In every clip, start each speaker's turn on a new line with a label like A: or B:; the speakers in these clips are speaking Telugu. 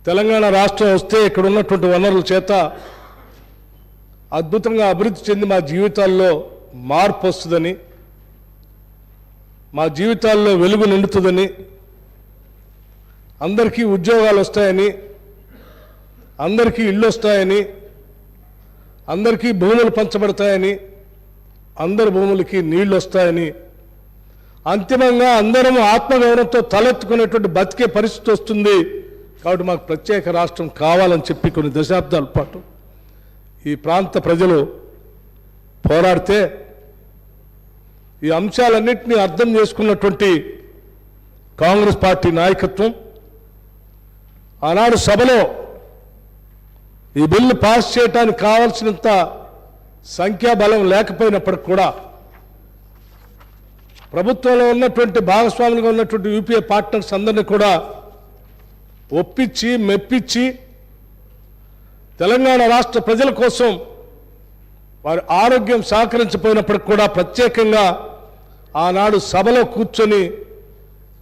A: తెలంగాణ రాష్ట్రం వస్తే ఇక్కడ ఉన్నటువంటి వనరుల చేత అద్భుతంగా అభివృద్ధి చెంది మా జీవితాల్లో మార్పు వస్తుందని, మా జీవితాల్లో వెలుగు నిండుతుందని, అందరికీ ఉద్యోగాలు వస్తాయని, అందరికీ ఇళ్ళు వస్తాయని, అందరికీ భూములు పంచబడతాయని, అందరి భూములకి నీళ్లు వస్తాయని, అంతిమంగా అందరం ఆత్మగౌరవంతో తలెత్తుకునేటువంటి బతికే పరిస్థితి వస్తుంది. కాబట్టి మాకు ప్రత్యేక రాష్ట్రం కావాలని చెప్పి కొన్ని దశాబ్దాల పాటు ఈ ప్రాంత ప్రజలు పోరాడితే ఈ అంశాలన్నింటినీ అర్థం చేసుకున్నటువంటి కాంగ్రెస్ పార్టీ నాయకత్వం ఆనాడు సభలో ఈ బిల్లు పాస్ చేయడానికి కావాల్సినంత సంఖ్యాబలం లేకపోయినప్పటికి కూడా ప్రభుత్వంలో ఉన్నటువంటి భాగస్వాములుగా ఉన్నటువంటి యూపీఏ పార్ట్నర్స్ అందరినీ కూడా ఒప్పించి మెప్పించి తెలంగాణ రాష్ట్ర ప్రజల కోసం వారి ఆరోగ్యం సహకరించకపోయినప్పటికి కూడా ప్రత్యేకంగా ఆనాడు సభలో కూర్చొని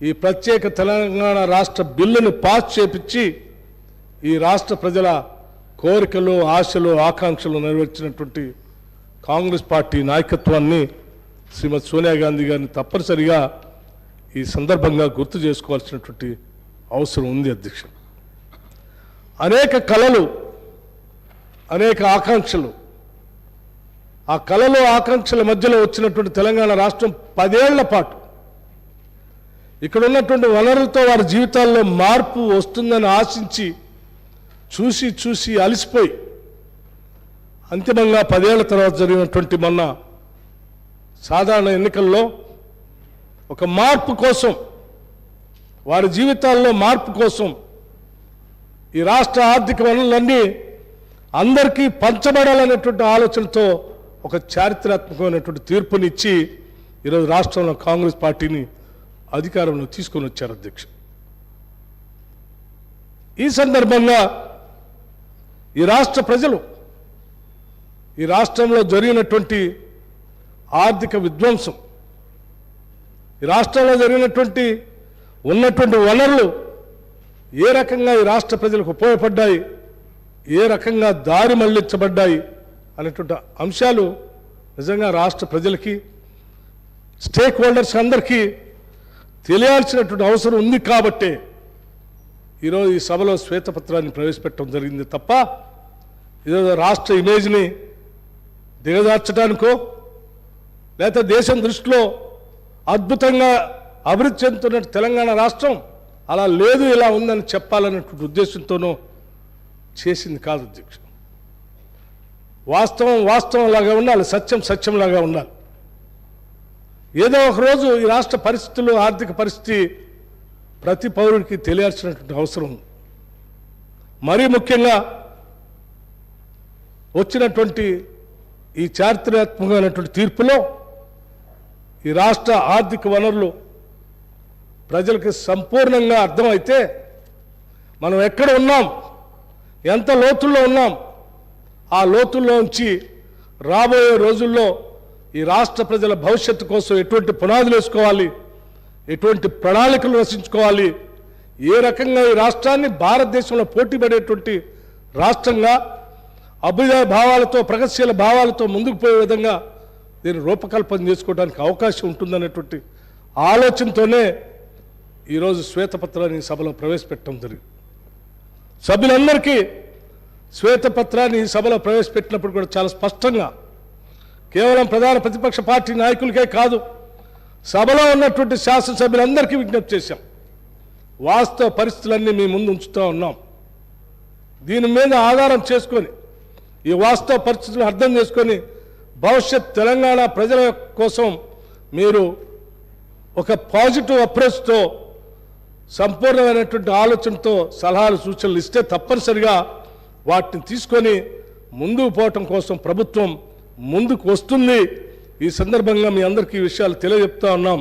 A: ఈ ప్రత్యేక తెలంగాణ రాష్ట్ర బిల్లును పాస్ చేపించి ఈ రాష్ట్ర ప్రజల కోరికలు, ఆశలు, ఆకాంక్షలు నెరవేర్చినటువంటి కాంగ్రెస్ పార్టీ నాయకత్వాన్ని శ్రీమతి సోనియా గాంధీ గారిని తప్పనిసరిగా ఈ సందర్భంగా గుర్తు చేసుకోవాల్సినటువంటి అవసరం ఉంది. అధ్యక్ష, అనేక కలలు, అనేక ఆకాంక్షలు, ఆ కలలు ఆకాంక్షల మధ్యలో వచ్చినటువంటి తెలంగాణ రాష్ట్రం 10 ఏళ్ల పాటు ఇక్కడ ఉన్నటువంటి వనరులతో వారి జీవితాల్లో మార్పు వస్తుందని ఆశించి చూసి చూసి అలసిపోయి అంతిమంగా 10 ఏళ్ల తర్వాత జరిగినటువంటి మొన్న సాధారణ ఎన్నికల్లో ఒక మార్పు కోసం, వారి జీవితాల్లో మార్పు కోసం ఈ రాష్ట్ర ఆర్థిక వనరులన్నీ అందరికీ పంచబడాలనేటువంటి ఆలోచనతో ఒక చారిత్రాత్మకమైనటువంటి తీర్పునిచ్చి ఈరోజు రాష్ట్రంలో కాంగ్రెస్ పార్టీని అధికారంలో తీసుకొని వచ్చారు. అధ్యక్ష, ఈ సందర్భంగా ఈ రాష్ట్ర ప్రజలు ఈ రాష్ట్రంలో జరిగినటువంటి ఆర్థిక విధ్వంసం, ఈ రాష్ట్రంలో జరిగినటువంటి ఉన్నటువంటి వనరులు ఏ రకంగా ఈ రాష్ట్ర ప్రజలకు ఉపయోగపడ్డాయి, ఏ రకంగా దారి మళ్లించబడ్డాయి అనేటువంటి అంశాలు నిజంగా రాష్ట్ర ప్రజలకి, స్టేక్ హోల్డర్స్ అందరికీ తెలియాల్సినటువంటి అవసరం ఉంది. కాబట్టే ఈరోజు ఈ సభలో శ్వేతపత్రాన్ని ప్రవేశపెట్టడం జరిగింది తప్ప ఈరోజు రాష్ట్ర ఇమేజ్ని దిగజార్చడానికో లేకపోతే దేశం దృష్టిలో అద్భుతంగా అభివృద్ధి చెందుతున్న తెలంగాణ రాష్ట్రం అలా లేదు, ఇలా ఉందని చెప్పాలనేటువంటి ఉద్దేశంతోనూ చేసింది కాదు. అధ్యక్ష, వాస్తవం వాస్తవంలాగా ఉండాలి, సత్యం సత్యంలాగా ఉండాలి. ఏదో ఒకరోజు ఈ రాష్ట్ర పరిస్థితులు, ఆర్థిక పరిస్థితి ప్రతి పౌరుడికి తెలియాల్సినటువంటి అవసరం ఉంది. మరీ ముఖ్యంగా వచ్చినటువంటి ఈ చారిత్రాత్మకమైనటువంటి తీర్పులో ఈ రాష్ట్ర ఆర్థిక వనరులు ప్రజలకు సంపూర్ణంగా అర్థమైతే మనం ఎక్కడ ఉన్నాం, ఎంత లోతుల్లో ఉన్నాం, ఆ లోతుల్లోంచి రాబోయే రోజుల్లో ఈ రాష్ట్ర ప్రజల భవిష్యత్తు కోసం ఎటువంటి పునాదులు వేసుకోవాలి, ఎటువంటి ప్రణాళికలు రచించుకోవాలి, ఏ రకంగా ఈ రాష్ట్రాన్ని భారతదేశంలో పోటీ పడేటువంటి రాష్ట్రంగా అభ్యుదయ భావాలతో, ప్రగతిశీల భావాలతో ముందుకు పోయే విధంగా దీన్ని రూపకల్పన చేసుకోవడానికి అవకాశం ఉంటుందనేటువంటి ఆలోచనతోనే ఈరోజు శ్వేతపత్రాన్ని సభలో ప్రవేశపెట్టడం జరిగింది. సభ్యులందరికీ శ్వేతపత్రాన్ని ఈ సభలో ప్రవేశపెట్టినప్పుడు కూడా చాలా స్పష్టంగా కేవలం ప్రధాన ప్రతిపక్ష పార్టీ నాయకులకే కాదు, సభలో ఉన్నటువంటి శాసనసభ్యులందరికీ విజ్ఞప్తి చేశాం. వాస్తవ పరిస్థితులన్నీ మీ ముందు ఉంచుతూ ఉన్నాం. దీని మీద ఆధారం చేసుకొని, ఈ వాస్తవ పరిస్థితులను అర్థం చేసుకొని భవిష్యత్ తెలంగాణ ప్రజల కోసం మీరు ఒక పాజిటివ్ అప్రోచ్తో, సంపూర్ణమైనటువంటి ఆలోచనతో సలహాలు, సూచనలు ఇస్తే తప్పనిసరిగా వాటిని తీసుకొని ముందుకు పోవటం కోసం ప్రభుత్వం ముందుకు వస్తుంది. ఈ సందర్భంగా మీ అందరికీ ఈ విషయాలు తెలియజెప్తా ఉన్నాం.